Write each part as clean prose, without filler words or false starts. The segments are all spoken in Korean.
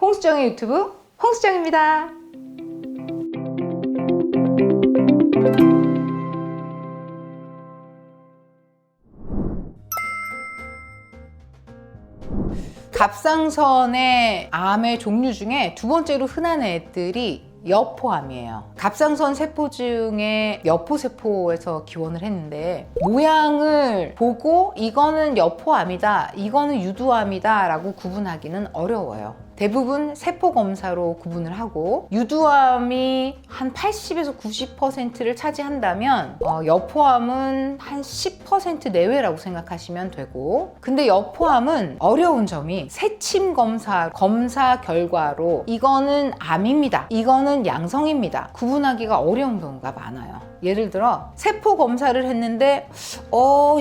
홍수정의 유튜브 홍수정입니다. 갑상선의 암의 종류 중에 두 번째로 흔한 애들이 여포암이에요. 갑상선 세포 중에 여포세포에서 기원을 했는데 모양을 보고 이거는 여포암이다, 이거는 유두암이다 라고 구분하기는 어려워요. 대부분 세포 검사로 구분을 하고 유두암이 한 80에서 90%를 차지한다면 여포암은 한 10% 내외라고 생각하시면 되고, 근데 여포암은 어려운 점이 세침 검사 결과로 이거는 암입니다, 이거는 양성입니다 구분하기가 어려운 경우가 많아요. 예를 들어 세포 검사를 했는데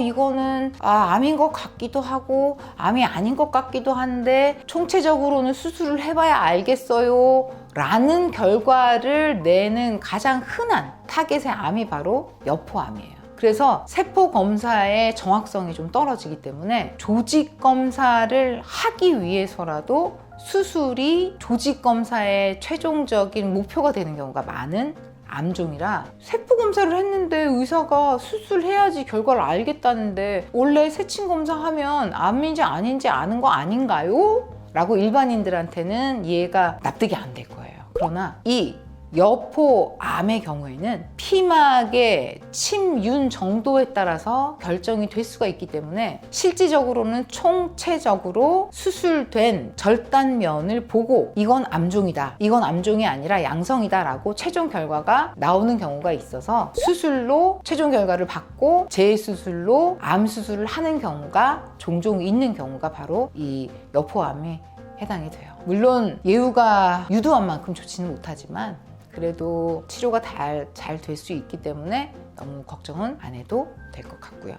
이거는 암인 것 같기도 하고 암이 아닌 것 같기도 한데 총체적으로는 수술을 해봐야 알겠어요 라는 결과를 내는 가장 흔한 타겟의 암이 바로 여포암이에요. 그래서 세포 검사의 정확성이 좀 떨어지기 때문에 조직 검사를 하기 위해서라도 수술이 조직 검사의 최종적인 목표가 되는 경우가 많은 암종이라, 세포 검사를 했는데 의사가 수술해야지 결과를 알겠다는데 원래 세침 검사하면 암인지 아닌지 아는 거 아닌가요? 라고 일반인들한테는 이해가 납득이 안 될 거예요. 그러나 이 여포암의 경우에는 피막의 침윤 정도에 따라서 결정이 될 수가 있기 때문에 실질적으로는 총체적으로 수술된 절단면을 보고 이건 암종이다, 이건 암종이 아니라 양성이다 라고 최종 결과가 나오는 경우가 있어서 수술로 최종 결과를 받고 재수술로 암 수술을 하는 경우가 종종 있는 경우가 바로 이 여포암에 해당이 돼요. 물론 예후가 유두암만큼 좋지는 못하지만 그래도 치료가 잘 될 수 있기 때문에 너무 걱정은 안 해도 될 것 같고요.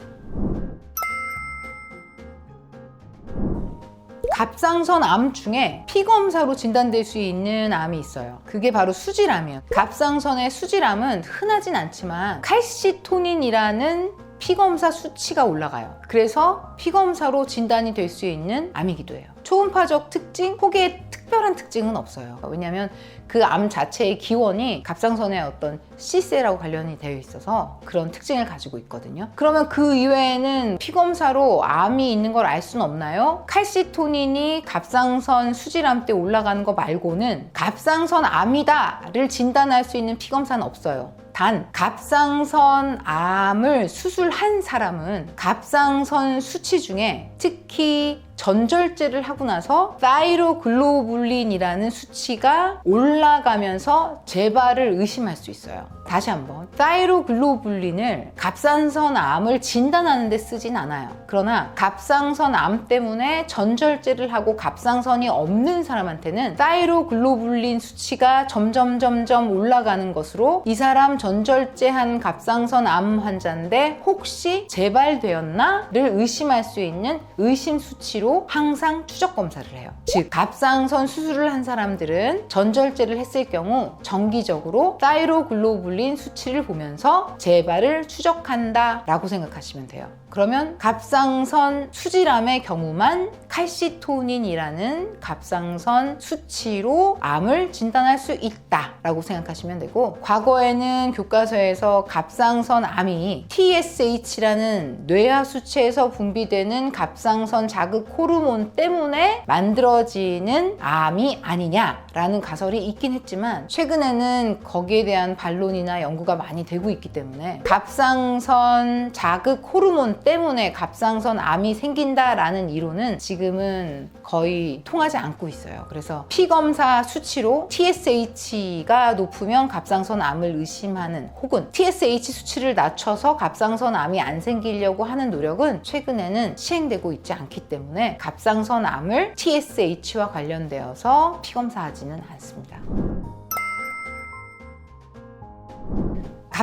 갑상선 암 중에 피검사로 진단될 수 있는 암이 있어요. 그게 바로 수질암이에요. 갑상선의 수질암은 흔하진 않지만 칼시토닌이라는 피검사 수치가 올라가요. 그래서 피검사로 진단이 될 수 있는 암이기도 해요. 초음파적 특징, 혹의 특별한 특징은 없어요. 왜냐하면 그 암 자체의 기원이 갑상선의 어떤 C셀하고 관련이 되어 있어서 그런 특징을 가지고 있거든요. 그러면 그 이외에는 피검사로 암이 있는 걸 알 수는 없나요? 칼시토닌이 갑상선 수질암 때 올라가는 거 말고는 갑상선 암이다를 진단할 수 있는 피검사는 없어요. 단 갑상선 암을 수술한 사람은 갑상선 수치 중에 특히 전절제를 하고 나서 타이로글로불린이라는 수치가 올라가면서 재발을 의심할 수 있어요. 다시 한번, 타이로글로불린을 갑상선 암을 진단하는 데 쓰진 않아요. 그러나 갑상선 암 때문에 전절제를 하고 갑상선이 없는 사람한테는 타이로글로불린 수치가 점점 올라가는 것으로 이 사람 전절제한 갑상선 암 환자인데 혹시 재발되었나?를 의심할 수 있는 의심 수치로 항상 추적 검사를 해요. 즉 갑상선 수술을 한 사람들은 전절제를 했을 경우 정기적으로 타이로글로불린 수치를 보면서 재발을 추적한다 라고 생각하시면 돼요. 그러면 갑상선 수질암의 경우만 칼시토닌이라는 갑상선 수치로 암을 진단할 수 있다 라고 생각하시면 되고, 과거에는 교과서에서 갑상선 암이 TSH라는 뇌하 수체에서 분비되는 갑상선 자극 호르몬 때문에 만들어지는 암이 아니냐라는 가설이 있긴 했지만 최근에는 거기에 대한 반론이나 연구가 많이 되고 있기 때문에 갑상선 자극 호르몬 때문에 갑상선 암이 생긴다라는 이론은 지금은 거의 통하지 않고 있어요. 그래서 피검사 수치로 TSH가 높으면 갑상선 암을 의심하는, 혹은 TSH 수치를 낮춰서 갑상선 암이 안 생기려고 하는 노력은 최근에는 시행되고 있지 않기 때문에 갑상선 암을 TSH와 관련되어서 피검사하지는 않습니다.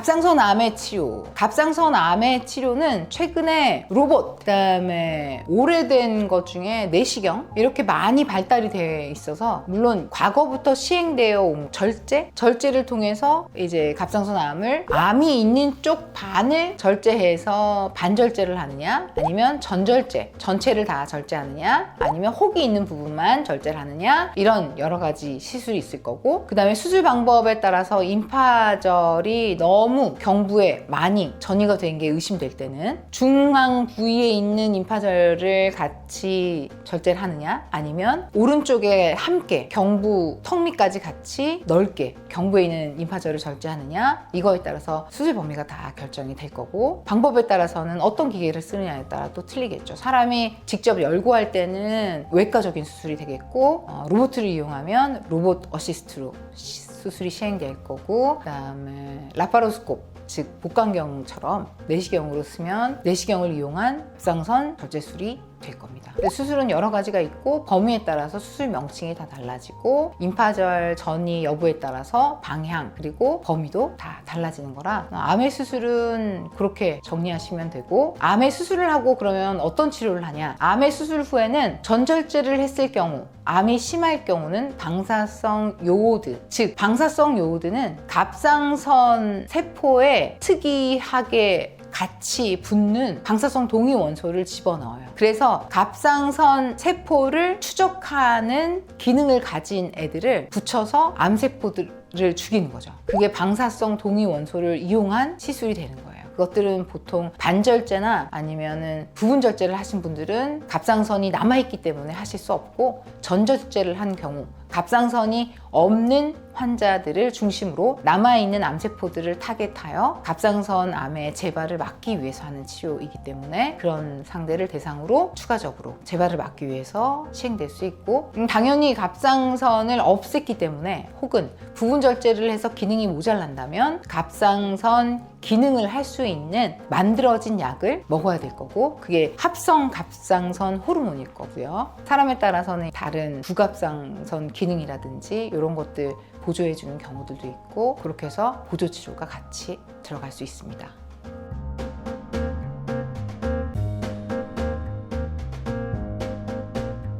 갑상선 암의 치료. 갑상선 암의 치료는 최근에 로봇, 그다음에 오래된 것 중에 내시경 이렇게 많이 발달이 되어 있어서, 물론 과거부터 시행되어 온 절제를 통해서 이제 갑상선 암을 암이 있는 쪽 반을 절제해서 반절제를 하느냐, 아니면 전절제, 전체를 다 절제하느냐, 아니면 혹이 있는 부분만 절제를 하느냐, 이런 여러 가지 시술이 있을 거고, 그 다음에 수술 방법에 따라서 임파절이 너무 경부에 많이 전이가 된 게 의심될 때는 중앙 부위에 있는 임파절을 같이 절제를 하느냐, 아니면 오른쪽에 함께 경부 턱 밑까지 같이 넓게 경부에 있는 임파절을 절제하느냐, 이거에 따라서 수술 범위가 다 결정이 될 거고, 방법에 따라서는 어떤 기계를 쓰느냐에 따라 또 틀리겠죠. 사람이 직접 열고 할 때는 외과적인 수술이 되겠고, 로봇을 이용하면 로봇 어시스트로 수술이 시행될 거고, 그 다음에 라파로스콥, 즉 복강경처럼 내시경으로 쓰면 내시경을 이용한 갑상선 절제술이 될 겁니다. 근데 수술은 여러 가지가 있고, 범위에 따라서 수술 명칭이 다 달라지고, 임파절 전이 여부에 따라서 방향 그리고 범위도 다 달라지는 거라, 암의 수술은 그렇게 정리하시면 되고, 암의 수술을 하고 그러면 어떤 치료를 하냐, 암의 수술 후에는 전절제를 했을 경우, 암이 심할 경우는 방사성 요오드, 즉 방사성 요오드는 갑상선 세포에 특이하게 같이 붙는 방사성 동위 원소를 집어넣어요. 그래서 갑상선 세포를 추적하는 기능을 가진 애들을 붙여서 암세포들을 죽이는 거죠. 그게 방사성 동위 원소를 이용한 시술이 되는 거예요. 그것들은 보통 반절제나 아니면은 부분절제를 하신 분들은 갑상선이 남아있기 때문에 하실 수 없고, 전절제를 한 경우 갑상선이 없는 환자들을 중심으로 남아있는 암세포들을 타겟하여 갑상선 암의 재발을 막기 위해서 하는 치료이기 때문에, 그런 상대를 대상으로 추가적으로 재발을 막기 위해서 시행될 수 있고, 당연히 갑상선을 없앴기 때문에 혹은 부분절제를 해서 기능이 모자란다면 갑상선 기능을 할 수 있는 만들어진 약을 먹어야 될 거고, 그게 합성 갑상선 호르몬일 거고요. 사람에 따라서는 다른 부갑상선 기능이라든지 이런 것들 보조해주는 경우들도 있고, 그렇게 해서 보조치료가 같이 들어갈 수 있습니다.